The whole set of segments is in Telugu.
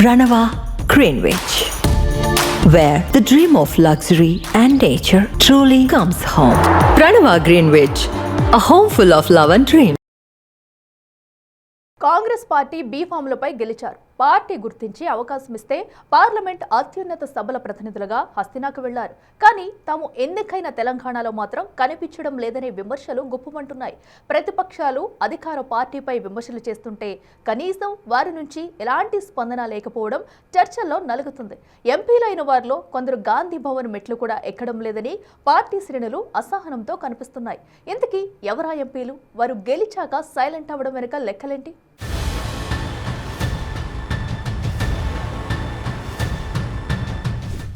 Pranava Greenwich, where the dream of luxury and nature truly comes home. Pranava Greenwich, a home full of love and dreams. Congress party బీఫామ్లపై గెలిచారు. పార్టీ గుర్తించి అవకాశం ఇస్తే పార్లమెంట్ అత్యున్నత సభల ప్రతినిధులుగా హస్తినాకు వెళ్లారు. కానీ తాము ఎన్నికైన తెలంగాణలో మాత్రం కనిపించడం లేదనే విమర్శలు గుప్పుమంటున్నాయి. ప్రతిపక్షాలు అధికార పార్టీపై విమర్శలు చేస్తుంటే కనీసం వారి నుంచి ఎలాంటి స్పందన లేకపోవడం చర్చల్లో నలుగుతుంది. ఎంపీలైన వారిలో కొందరు గాంధీ భవన్ మెట్లు కూడా ఎక్కడం లేదని పార్టీ శ్రేణులు అసహనంతో కనిపిస్తున్నాయి. ఇంతకీ ఎవరా ఎంపీలు? వారు గెలిచాక సైలెంట్ అవ్వడం వెనుక లెక్కలేంటి?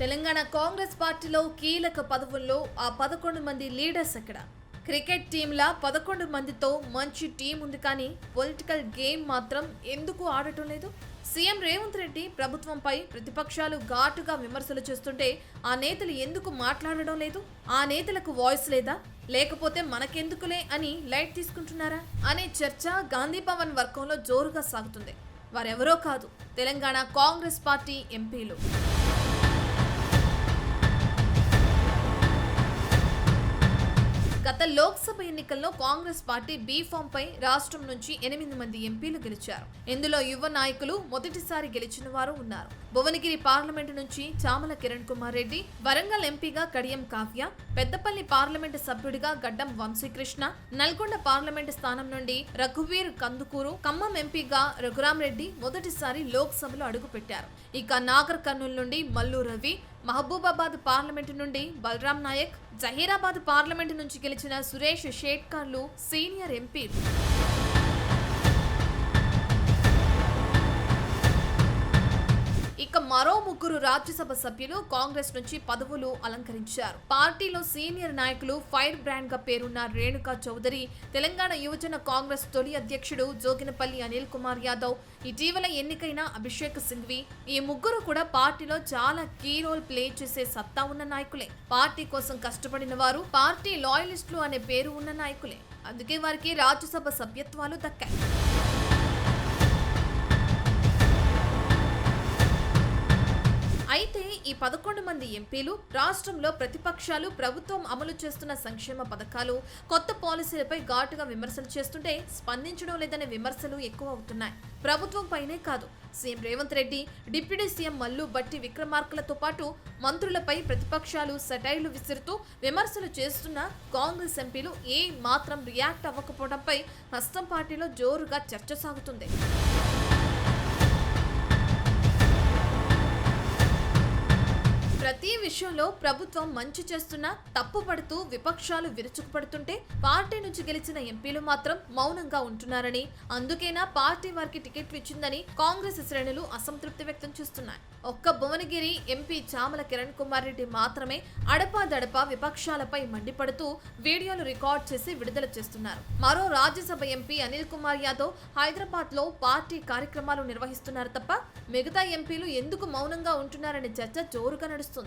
తెలంగాణ కాంగ్రెస్ పార్టీలో కీలక పదవుల్లో ఆ 11 మంది లీడర్స్ ఎక్కడ? క్రికెట్ టీంలా 11 మందితో మంచి టీం ఉంది, కానీ పొలిటికల్ గేమ్ మాత్రం ఎందుకు ఆడటం లేదు? సీఎం రేవంత్ రెడ్డి ప్రభుత్వంపై ప్రతిపక్షాలు ఘాటుగా విమర్శలు చేస్తుంటే ఆ నేతలు ఎందుకు మాట్లాడడం లేదు? ఆ నేతలకు వాయిస్ లేదా? లేకపోతే మనకెందుకులే అని లైట్ తీసుకుంటున్నారా అనే చర్చ గాంధీ భవన్ వర్గంలో జోరుగా సాగుతుంది. వారెవరో కాదు, తెలంగాణ కాంగ్రెస్ పార్టీ ఎంపీలు. గత లోక్సభ ఎన్నికల్లో కాంగ్రెస్ పార్టీ బీఫామ్ పై రాష్ట్రం నుంచి 8 మంది ఎంపీలు గెలిచారు. ఇందులో యువ నాయకులు మొదటిసారి గెలిచిన వారు ఉన్నారు. భువనగిరి పార్లమెంటు నుంచి చామల కిరణ్ కుమార్ రెడ్డి, వరంగల్ ఎంపీగా కడియం కావ్య, పెద్దపల్లి పార్లమెంటు సభ్యుడిగా గడ్డం వంశీకృష్ణ, నల్గొండ పార్లమెంటు స్థానం నుండి రఘువీర్ కందుకూరు, ఖమ్మం ఎంపీగా రఘురాం రెడ్డి మొదటిసారి లోక్సభలో అడుగుపెట్టారు. ఇక నాగర్ కర్నూలు నుండి మల్లు రవి, మహబూబాబాద్ పార్లమెంటు నుండి బలరాం నాయక్, జహీరాబాద్ పార్లమెంటు నుంచి గెలిచిన సురేష్ షేట్కర్లు సీనియర్ ఎంపీలు. ఇక మరో 3 రాజ్యసభ సభ్యులు కాంగ్రెస్ నుంచి పదవులు అలంకరించారు. పార్టీలో సీనియర్ నాయకులు ఫైర్ బ్రాండ్ గా పేరున్న రేణుకా చౌదరి, తెలంగాణ యువజన కాంగ్రెస్ తొలి అధ్యక్షుడు జోగినపల్లి అనిల్ కుమార్ యాదవ్, ఇటీవల ఎన్నికైన అభిషేక్ సింఘ్వి, ఈ 3 కూడా పార్టీలో చాలా కీ రోల్ ప్లే చేసే సత్తా ఉన్న నాయకులే. పార్టీ కోసం కష్టపడిన వారు, పార్టీ లాయలిస్టులు అనే పేరు ఉన్న నాయకులే. అందుకే వారికి రాజ్యసభ సభ్యత్వాలు దక్కాయి. అయితే ఈ 11 మంది ఎంపీలు రాష్ట్రంలో ప్రతిపక్షాలు ప్రభుత్వం అమలు చేస్తున్న సంక్షేమ పథకాలు, కొత్త పాలసీలపై ఘాటుగా విమర్శలు చేస్తుంటే స్పందించడం లేదనే విమర్శలు ఎక్కువ అవుతున్నాయి. ప్రభుత్వం పైనే కాదు, CM Revanth Reddy, deputy CM Mallu Bhatti విక్రమార్కలతో పాటు మంత్రులపై ప్రతిపక్షాలు సెటైర్లు విసురుతూ విమర్శలు చేస్తున్న కాంగ్రెస్ ఎంపీలు ఏ మాత్రం రియాక్ట్ అవ్వకపోవడంపై హస్తం పార్టీలో జోరుగా చర్చ సాగుతుంది. ప్రతి విషయంలో ప్రభుత్వం మంచి చేస్తున్నా తప్పుపడుతూ విపక్షాలు విరుచుకుపడుతుంటే పార్టీ నుంచి గెలిచిన ఎంపీలు మాత్రం మౌనంగా ఉంటున్నారని, అందుకేనా పార్టీ వారికి టికెట్లు ఇచ్చిందని కాంగ్రెస్ శ్రేణులు అసంతృప్తి వ్యక్తం చేస్తున్నాయి. ఒక్క భువనగిరి ఎంపీ చామల కిరణ్ కుమార్ రెడ్డి మాత్రమే అడపాదడపా విపక్షాలపై మండిపడుతూ వీడియోలు రికార్డ్ చేసి విడుదల చేస్తున్నారు. మరో రాజ్యసభ ఎంపీ అనిల్ కుమార్ యాదవ్ హైదరాబాద్ లో పార్టీ కార్యక్రమాలు నిర్వహిస్తున్నారు తప్ప మిగతా ఎంపీలు ఎందుకు మౌనంగా ఉంటున్నారనే చర్చ జోరుగా నడుస్తుంది.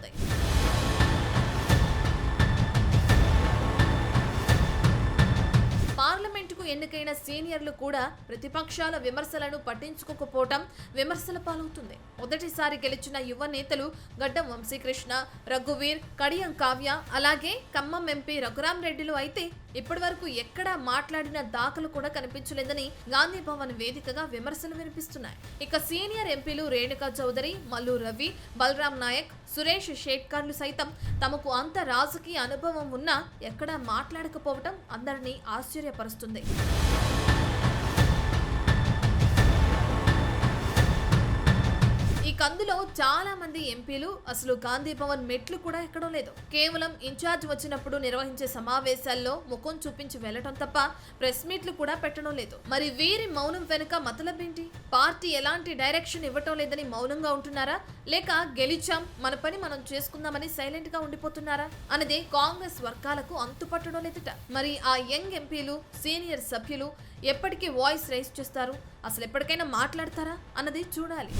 పార్లమెంటుకు ఎన్నికైన సీనియర్లు కూడా ప్రతిపక్షాల విమర్శలను పట్టించుకోకపోవటం విమర్శల పాలవుతుంది. మొదటిసారి గెలిచిన యువ నేతలు గడ్డం వంశీకృష్ణ, రఘువీర్, కడియం కావ్య, అలాగే ఖమ్మం ఎంపీ రఘురాం రెడ్డిలు అయితే ఇప్పటి వరకు ఎక్కడా మాట్లాడిన దాఖలు కూడా కనిపించలేదని గాంధీ భవన్ వేదికగా విమర్శలు వినిపిస్తున్నాయి. ఇక సీనియర్ ఎంపీలు రేణుకా చౌదరి, మల్లు రవి, బలరాం నాయక్, సురేష్ షేట్కర్లు సైతం తమకు అంత రాజకీయ అనుభవం ఉన్నా ఎక్కడా మాట్లాడకపోవటం అందరినీ ఆశ్చర్యపరుస్తుంది. అందులో చాలా మంది ఎంపీలు అసలు గాంధీ భవన్ మెట్లు కూడా ఎక్కడం లేదు. కేవలం ఇన్ఛార్జ్ వచ్చినప్పుడు నిర్వహించే సమావేశాల్లో ముఖం చూపించి వెళ్లడం తప్ప ప్రెస్ మీట్లు కూడా పెట్టడం లేదు. మరి వీరి మౌనం వెనుక మతలబ్ ఏంటి? పార్టీ ఎలాంటి డైరెక్షన్ ఇవ్వటం లేదని మౌనంగా ఉంటున్నారా, లేక గెలిచాం మన పని మనం చేసుకుందామని సైలెంట్ గా ఉండిపోతున్నారా అన్నదే కాంగ్రెస్ వర్గాలకు అంతుపట్టడం లేదట. మరి ఆ యంగ్ ఎంపీలు, సీనియర్ సభ్యులు ఎప్పటికీ వాయిస్ రైజ్ చేస్తారు, అసలు ఎప్పటికైనా మాట్లాడతారా అన్నది చూడాలి.